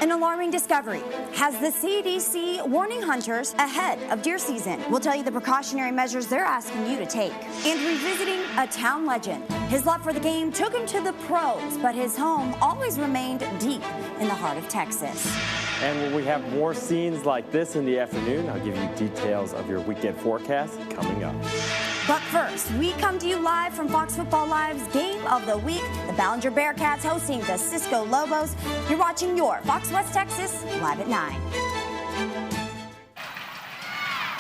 An alarming discovery has the CDC warning hunters ahead of deer season. We'll tell you the precautionary measures they're asking you to take. And revisiting a town legend. His love for the game took him to the pros, but his home always remained deep in the heart of Texas. And when we have more scenes like this in the afternoon, I'll give you details of your weekend forecast coming up. But first, we come to you live from Fox Football Live's Game of the Week. The Ballinger Bearcats hosting the Cisco Lobos. You're watching your Fox West Texas Live at 9.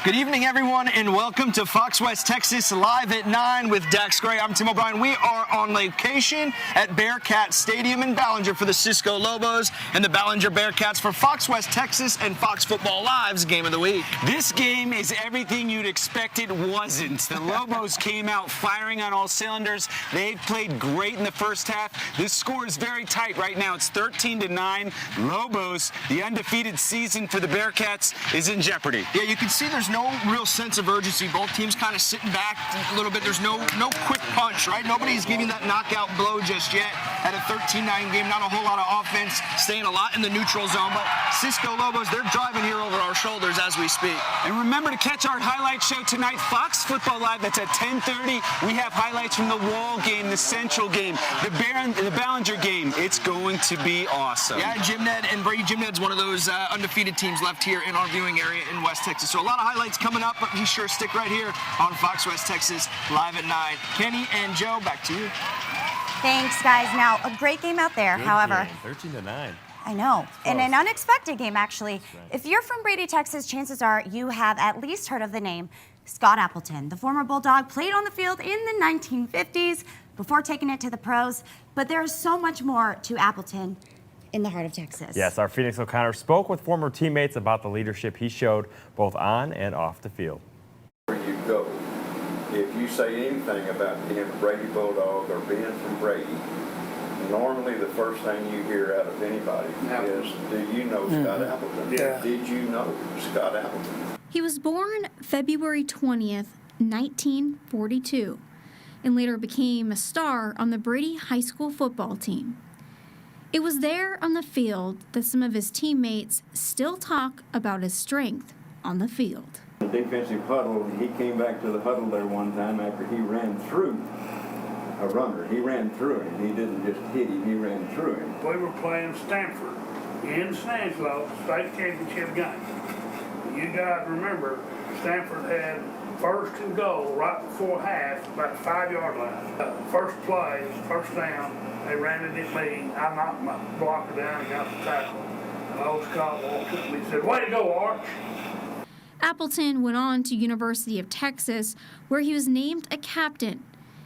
Good evening, everyone, and welcome to Fox West Texas Live at 9 with Dax Gray. I'm Tim O'Brien. We are on location at Bearcat Stadium in Ballinger for the Cisco Lobos and the Ballinger Bearcats for Fox West Texas and Fox Football Live's Game of the Week. This game is everything you'd expect it wasn't. The Lobos came out firing on all cylinders. They played great in the first half. This score is very tight right now. It's 13-9. Lobos, the undefeated season for the Bearcats, is in jeopardy. Yeah, you can see there's no real sense of urgency. Both teams kind of sitting back a little bit. There's no quick punch, right? Nobody's giving that knockout blow just yet. At a 13-9 game, not a whole lot of offense, staying a lot in the neutral zone. But Cisco Lobos, they're driving here over our shoulders as we speak. And remember to catch our highlight show tonight, Fox Football Live. That's at 10:30. We have highlights from the Wall game, the Central game, the Ballinger game. It's going to be awesome. Yeah, Jim Ned and Brady. Jim Ned's one of those undefeated teams left here in our viewing area in West Texas. So a lot of highlights coming up, but be sure to stick right here on Fox West Texas Live at 9. Kenny and Joe, back to you. Thanks, guys. Now, a great game out there, however. 13-9. I know. And an unexpected game, actually. Right. If you're from Brady, Texas, chances are you have at least heard of the name Scott Appleton. The former Bulldog played on the field in the 1950s before taking it to the pros. But there's so much more to Appleton in the heart of Texas. Yes, our Phoenix O'Connor spoke with former teammates about the leadership he showed both on and off the field. Where you go, if you say anything about being a Brady Bulldog or being from Brady, normally the first thing you hear out of anybody is, do you know Scott Appleton? Yeah. Did you know Scott Appleton? He was born February 20th, 1942, and later became a star on the Brady High School football team. It was there on the field that some of his teammates still talk about his strength on the field. The defensive huddle, he came back to the huddle there one time after he ran through a runner. He ran through him. He didn't just hit him, he ran through him. We were playing Stanford in Stanislaus, state championship game. You guys remember, Stanford had first and goal right before half, about the 5-yard line. First play, first down, they ran it at me. I knocked my blocker down and got the tackle. And old Scott walked up to me and said, "Way to go, Arch." Appleton went on to University of Texas, where he was named a captain.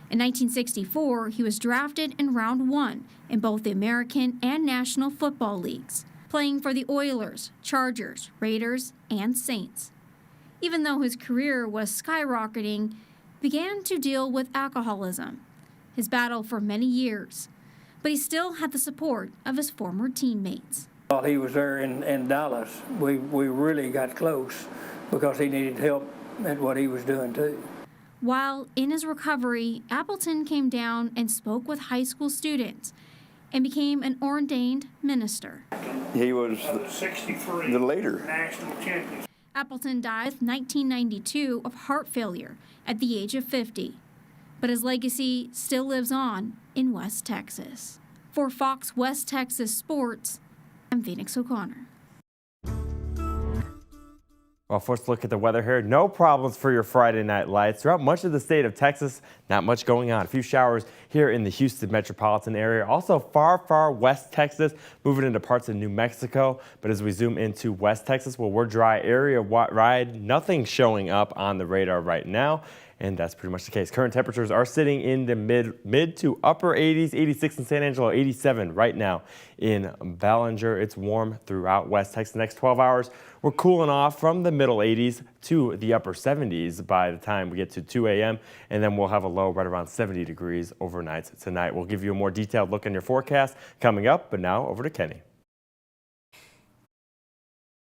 In 1964, he was drafted in round 1 in both the American and National Football Leagues, playing for the Oilers, Chargers, Raiders, and Saints. Even though his career was skyrocketing, he began to deal with alcoholism, his battle for many years. But he still had the support of his former teammates. While he was there in Dallas, we really got close because he needed help at what he was doing too. While in his recovery, Appleton came down and spoke with high school students and became an ordained minister. He was '63 the leader. national champion. Appleton died in 1992 of heart failure at the age of 50. But his legacy still lives on in West Texas. For Fox West Texas Sports, I'm Phoenix O'Connor. Well, first look at the weather here. No problems for your Friday night lights. Throughout much of the state of Texas, not much going on. A few showers here in the Houston metropolitan area. Also far west Texas, moving into parts of New Mexico. But as we zoom into West Texas, well, we're dry area wide. Nothing showing up on the radar right now. And that's pretty much the case. Current temperatures are sitting in the mid to upper 80s, 86 in San Angelo, 87 right now in Ballinger. It's warm throughout West Texas. The next 12 hours, we're cooling off from the middle 80s to the upper 70s by the time we get to 2 a.m. And then we'll have a low right around 70 degrees overnight tonight. We'll give you a more detailed look on your forecast coming up. But now over to Kenny.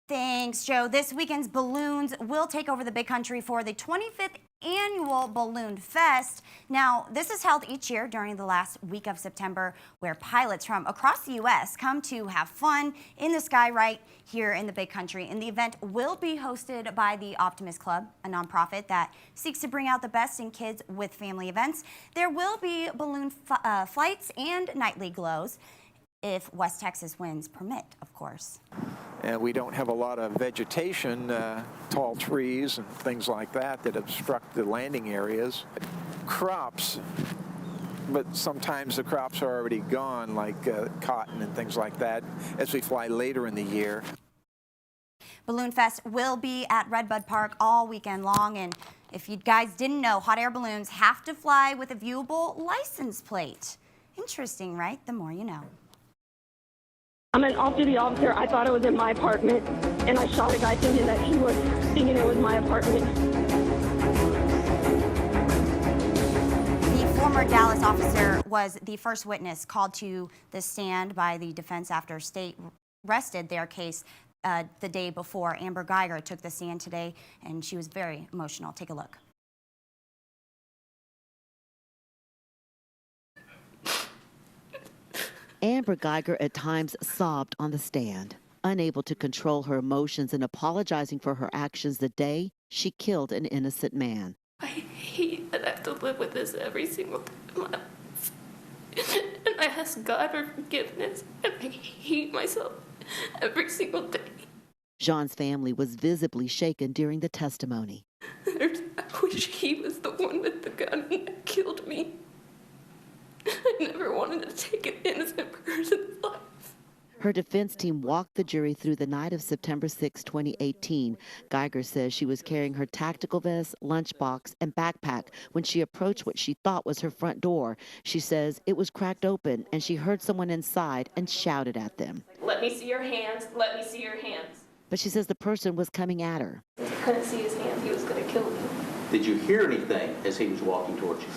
Thanks, Joe. This weekend's balloons will take over the big country for the 25th annual Balloon Fest. Now, this is held each year during the last week of September, where pilots from across the U.S. come to have fun in the sky right here in the Big Country. And the event will be hosted by the Optimist Club, a nonprofit that seeks to bring out the best in kids with family events. There will be balloon flights and nightly glows, if West Texas winds permit, of course. And we don't have a lot of vegetation, tall trees and things like that obstruct the landing areas. Crops, but sometimes the crops are already gone, like cotton and things like that, as we fly later in the year. Balloon Fest will be at Redbud Park all weekend long, and if you guys didn't know, hot air balloons have to fly with a viewable license plate. Interesting, right? The more you know. I'm an off-duty officer. I thought it was in my apartment, and I shot a guy thinking it was my apartment. The former Dallas officer was the first witness called to the stand by the defense after state rested their case the day before. Amber Geiger took the stand today, and she was very emotional. Take a look. Amber Geiger at times sobbed on the stand, unable to control her emotions and apologizing for her actions the day she killed an innocent man. I hate that I have to live with this every single day of my life. And I ask God for forgiveness, and I hate myself every single day. Jean's family was visibly shaken during the testimony. I wish he was the one with the gun that killed me. I never wanted to take an innocent person's life. Her defense team walked the jury through the night of September 6, 2018. Geiger says she was carrying her tactical vest, lunchbox, and backpack when she approached what she thought was her front door. She says it was cracked open and she heard someone inside and shouted at them. Let me see your hands. Let me see your hands. But she says the person was coming at her. I couldn't see his hands. He was going to kill me. Did you hear anything as he was walking towards you?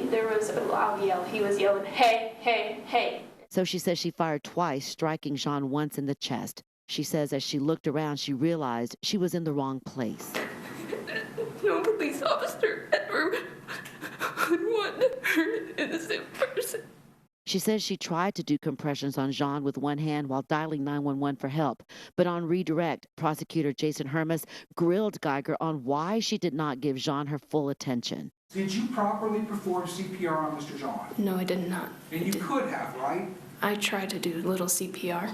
There was a loud yell. He was yelling, hey, hey, hey. So she says she fired twice, striking Jean once in the chest. She says as she looked around, she realized she was in the wrong place. No police officer ever would want to hurt an innocent person. She says she tried to do compressions on Jean with one hand while dialing 911 for help. But on redirect, prosecutor Jason Hermes grilled Geiger on why she did not give Jean her full attention. Did you properly perform CPR on Mr. Jean? No, I did not. And you could have, right? I tried to do a little CPR.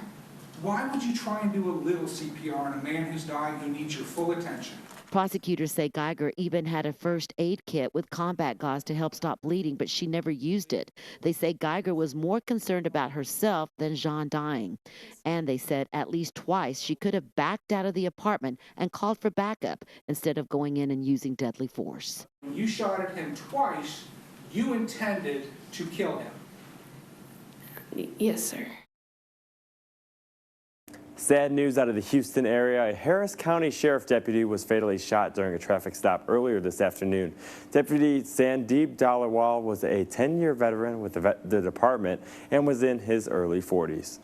Why would you try and do a little CPR on a man who's dying who needs your full attention? Prosecutors say Geiger even had a first aid kit with combat gauze to help stop bleeding, but she never used it. They say Geiger was more concerned about herself than Jean dying. And they said at least twice she could have backed out of the apartment and called for backup instead of going in and using deadly force. When you shot at him twice, you intended to kill him. Yes, sir. Sad news out of the Houston area. A Harris County Sheriff deputy was fatally shot during a traffic stop earlier this afternoon. Deputy Sandeep Dhaliwal was a 10-year veteran with the department and was in his early 40s.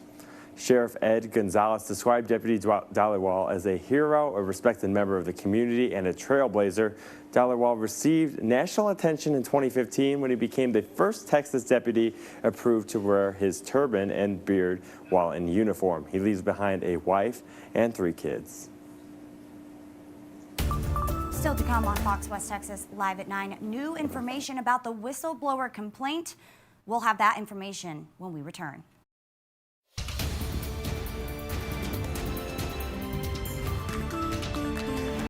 Sheriff Ed Gonzalez described Deputy Dhaliwal as a hero, a respected member of the community, and a trailblazer. Dhaliwal received national attention in 2015 when he became the first Texas deputy approved to wear his turban and beard while in uniform. He leaves behind a wife and 3 kids. Still to come on Fox West Texas Live at 9, new information about the whistleblower complaint. We'll have that information when we return.